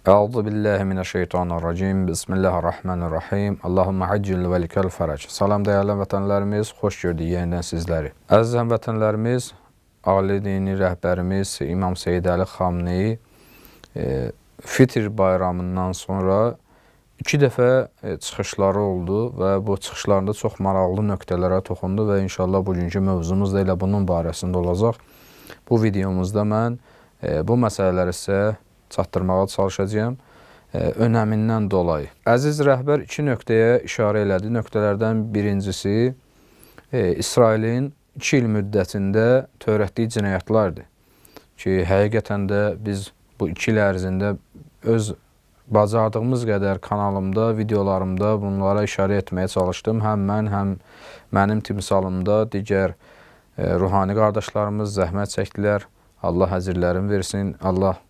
Euzu billahi mineşşeytanirracim. Bismillahirrahmanirrahim. Allahumme haccil ve likel ferac. Salam dəyərli vətənlərimiz, xoş gördük yenidən sizləri. Əziz həmvətənlərimiz, ali dini rəhbərimiz İmam Seyyid Əli Xameneyi Fitr bayramından sonra 2 dəfə çıxışları oldu və bu çıxışlarında çox maraqlı nöqtələrə toxundu və inşallah bugünkü mövzumuz da elə bunun barəsində olacaq. Bu videomuzda mən bu məsələləri sizə çatdırmağa çalışacağım önəmindən dolayı. Əziz rəhbər 2 nöqtəyə işarə elədi. Nöqtələrdən birincisi İsrailin 2 il müddətində törətdiyi cinayətlərdir. Ki, həqiqətən də biz bu 2 il ərzində öz bacardığımız qədər kanalımda, videolarımda bunlara işarə etməyə çalışdım. Həm mən, həm mənim timsalımda digər ruhani qardaşlarımız zəhmət çəkdilər. Allah həcirlərini versin, Allah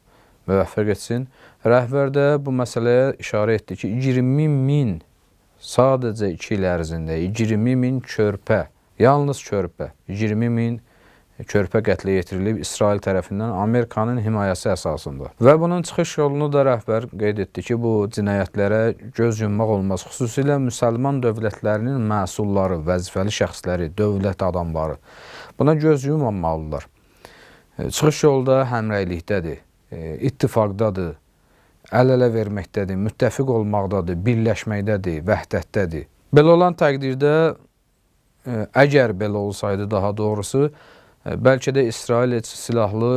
müvəffəq etsin. Rəhbər də bu məsələyə işarə etdi ki, 20 min sadəcə 2 il ərzində 20 min körpə, yalnız körpə, 20 min körpə qətlə yetirilib İsrail tərəfindən Amerikanın himayəsi əsasında. Və bunun çıxış yolunu da rəhbər qeyd etdi ki, bu cinayətlərə göz yummaq olmaz. Xüsusilə müsəlman dövlətlərinin məsulları, vəzifəli şəxsləri, dövlət adamları buna göz yummamalıdırlar. Çıxış yolu da həmrəylikdədir, ittifaqdadır, əl-ələ verməkdədir, müttəfiq olmaqdadır, birləşməkdədir, vəhdətdədir. Belə olan təqdirdə, əgər belə olsaydı daha doğrusu, bəlkə də İsrail heç silahlı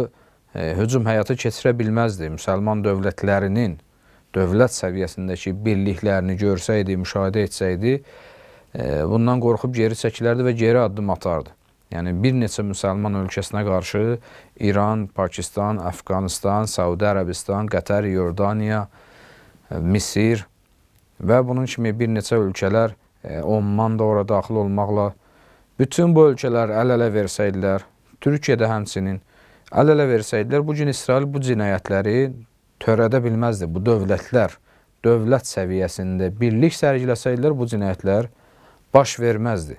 hücum həyata keçirə bilməzdi. Müsəlman dövlətlərinin dövlət səviyyəsindəki birliklərini görsəydi, müşahidə etsəydi, bundan qorxub geri çəkilərdi və geri addım atardı. Yəni, bir neçə müsəlman ölkəsinə qarşı İran, Pakistan, Əfqanistan, Səudi Ərəbistan, Qətər, Yordaniya, Misir və bunun kimi bir neçə ölkələr, Omman da ora daxil olmaqla, bütün bu ölkələr əl-ələ versəydilər, Türkiyədə həmçinin əl-ələ versəydilər, bugün İsrail bu cinayətləri törədə bilməzdi. Bu dövlətlər, dövlət səviyyəsində birlik sərgiləsəydilər, bu cinayətlər baş verməzdi.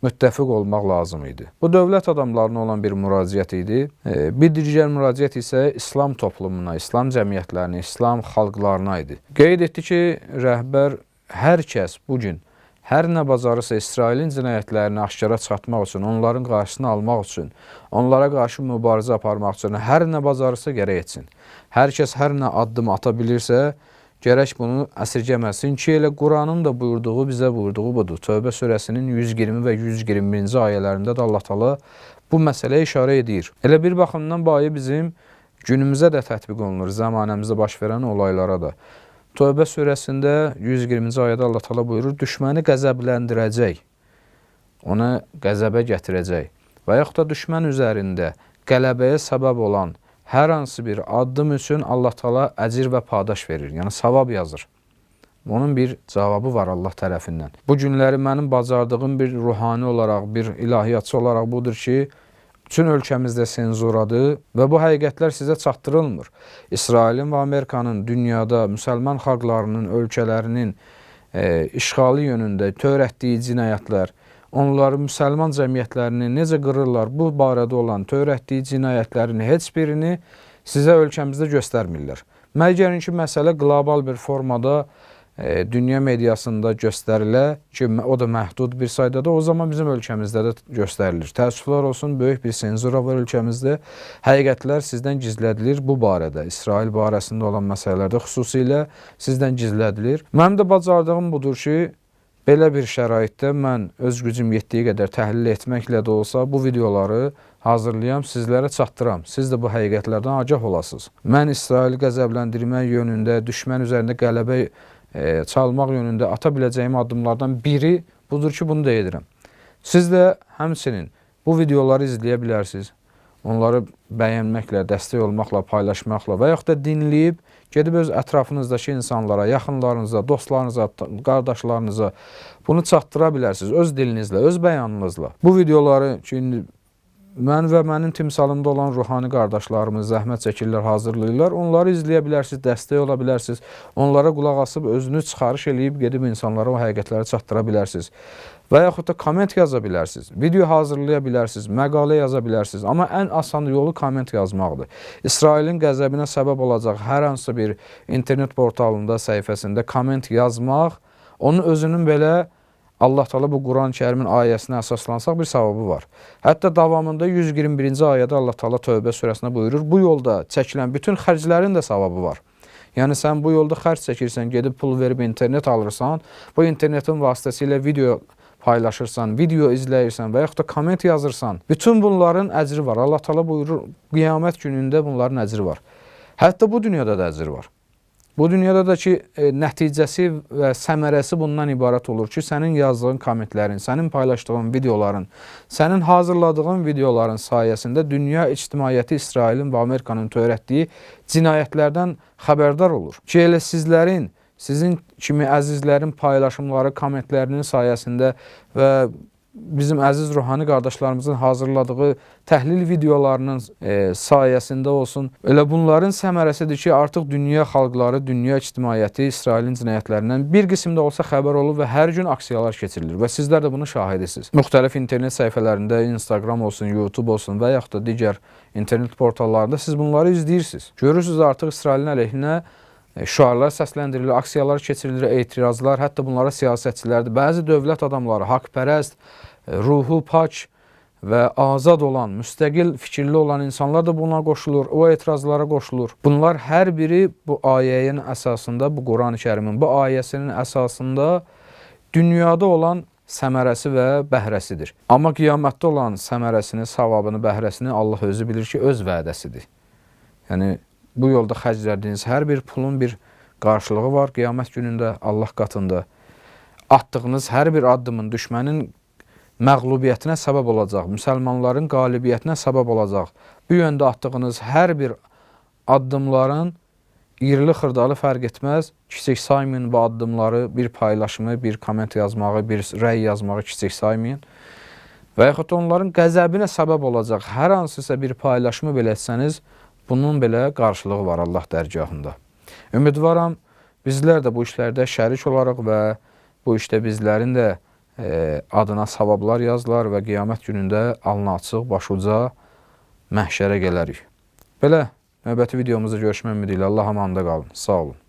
Müttəfiq olmaq lazım idi. Bu dövlət adamlarına olan bir müraciət idi. Bir digər müraciət isə İslam toplumuna, İslam cəmiyyətlərinə, İslam xalqlarına idi. Qeyd etdi ki, rəhbər hər kəs bugün hər nə bacarırsa İsrailin cinayətlərini aşkara çıxartmaq üçün, onların qarşısını almaq üçün, onlara qarşı mübarizə aparmaq üçün hər nə bacarırsa gərək etsin. Hər kəs hər nə addım ata bilirsə, gərək bunu əsirgəməsin ki, elə Quranın da buyurduğu, bizə buyurduğu budur. Tövbə surəsinin 120 və 121-ci ayələrində də Allah Taala bu məsələyə işarə edir. Elə bir baxımdan bu ayə bizim günümüzə də tətbiq olunur, zəmanəmizdə baş verən olaylara da. Tövbə surəsində 120-ci ayədə Allah Taala buyurur, düşməni qəzəbləndirəcək, ona qəzəbə gətirəcək və yaxud da düşmən üzərində qələbəyə səbəb olan hər hansı bir addım üçün Allah Taala əcir və padaş verir, yəni savab yazır. Onun bir cavabı var Allah tərəfindən. Bu günləri mənim bacardığım bir ruhani olaraq, bir ilahiyyatçı olaraq budur ki, bütün ölkəmizdə senzuradır və bu həqiqətlər sizə çatdırılmır. İsrailin və Amerikanın dünyada müsəlman xalqlarının, ölkələrinin işğalı yönündə törətdiyi cinayətlər, onları müsəlman cəmiyyətlərini necə qırırlar, bu barədə olan törətdiyi cinayətlərin heç birini sizə ölkəmizdə göstərmirlər. Məgərin ki, məsələ qlobal bir formada dünya mediasında göstərilə ki, o da məhdud bir sayda da, o zaman bizim ölkəmizdə də göstərilir. Təəssüflər olsun, böyük bir senzura var ölkəmizdə. Həqiqətlər sizdən gizlədilir bu barədə. İsrail barəsində olan məsələlərdə xüsusilə sizdən gizlədilir. Mənim də bacardığım budur ki, belə bir şəraitdə mən öz gücüm yetdiyi qədər təhlil etməklə də olsa bu videoları hazırlayam, sizlərə çatdıram. Siz də bu həqiqətlərdən agah olasınız. Mən İsraili qəzəbləndirmək yönündə, düşmən üzərində qələbə çalmaq yönündə ata biləcəyim addımlardan biri budur ki, bunu da edirəm. Siz də həmçinin bu videoları izləyə bilərsiniz. Onları bəyənməklə, dəstək olmaqla, paylaşmaqla və yaxud da dinləyib, gedib öz ətrafınızdakı insanlara, yaxınlarınıza, dostlarınıza, qardaşlarınıza bunu çatdıra bilərsiniz öz dilinizlə, öz bəyanınızla. Bu videoları ki, mən və mənim timsalımda olan ruhani qardaşlarımız zəhmət çəkirlər, hazırlayırlar. Onları izləyə bilərsiniz, dəstək ola bilərsiniz. Onlara qulaq asıb özünü çıxarış eləyib gedib insanlara o həqiqətləri çatdıra bilərsiniz. Və yaxud da komment yaza bilərsiniz, video hazırlaya bilərsiniz, məqalə yaza bilərsiniz. Amma ən asan yolu komment yazmaqdır. İsrailin qəzəbinə səbəb olacaq hər hansı bir internet portalında, səhifəsində komment yazmaq, onun özünün belə Allah Teala bu Quran-Kərimin ayəsinə əsaslansaq bir savabı var. Hətta davamında 121-ci ayədə Allah Teala Tövbə surəsində buyurur, bu yolda çəkilən bütün xərclərin də savabı var. Yəni sən bu yolda xərc çəkirsən, gedib pul verib internet alırsan, bu internetin vasitəsilə video paylaşırsan, video izləyirsən və yaxud da komment yazırsan, bütün bunların əcri var. Allah Teala buyurur, qiyamət günündə bunların əcri var. Hətta bu dünyada da əcri var. Bu dünyada da ki, nəticəsi və səmərəsi bundan ibarət olur ki, sənin yazdığın kommentlərin, sənin paylaşdığın videoların, sənin hazırladığın videoların sayəsində dünya ictimaiyyəti İsrailin və Amerikanın törətdiyi cinayətlərdən xəbərdar olur. Ki, elə sizlərin, sizin kimi əzizlərin paylaşımları, kommentlərinin sayəsində və bizim əziz ruhani qardaşlarımızın hazırladığı təhlil videolarının sayəsində olsun. Elə bunların səmərəsidir ki, artıq dünya xalqları, dünya ictimaiyyəti İsrailin cinayətlərindən bir qismdə olsa xəbər olur və hər gün aksiyalar keçirilir və sizlər də bunu şahidisiniz. Müxtəlif internet səhifələrində, Instagram olsun, YouTube olsun və yaxud da digər internet portallarında siz bunları izləyirsiniz. Görürsünüz artıq İsrailin əleyhinə şüarlar səsləndirilir, aksiyalar keçirilir, etirazlar, hətta bunlara siyasətçilərdir. Bəzi dövlət adamları, haqpərəst, ruhu pak və azad olan, müstəqil fikirli olan insanlar da buna qoşulur, o etirazlara qoşulur. Bunlar hər biri bu ayənin əsasında, bu Quran-ı Kərimin bu ayəsinin əsasında dünyada olan səmərəsi və bəhrəsidir. Amma qiyamətdə olan səmərəsini, savabını, bəhrəsini Allah özü bilir ki, öz vədəsidir. Yəni, bu yolda xərclədiyiniz hər bir pulun bir qarşılığı var qiyamət günündə Allah qatında. Atdığınız hər bir addımın düşmənin məğlubiyyətinə səbəb olacaq, müsəlmanların qalibiyyətinə səbəb olacaq. Bu yöndə atdığınız hər bir addımların irili-xırdalı fərq etməz. Kiçik saymayın bu addımları, bir paylaşımı, bir komment yazmağı, bir rəy yazmağı kiçik saymayın. Və yaxud da onların qəzəbinə səbəb olacaq hər hansısa bir paylaşımı belə etsəniz, bunun belə qarşılığı var Allah dərgahında. Ümidvaram, bizlər də bu işlərdə şərik olaraq və bu işdə bizlərin də adına savablar yazılar və qiyamət günündə alnı açıq, başuca məhşərə gələrik. Belə, növbəti videomuzda görüşmək ümidi ilə Allah amanda qalın. Sağ olun.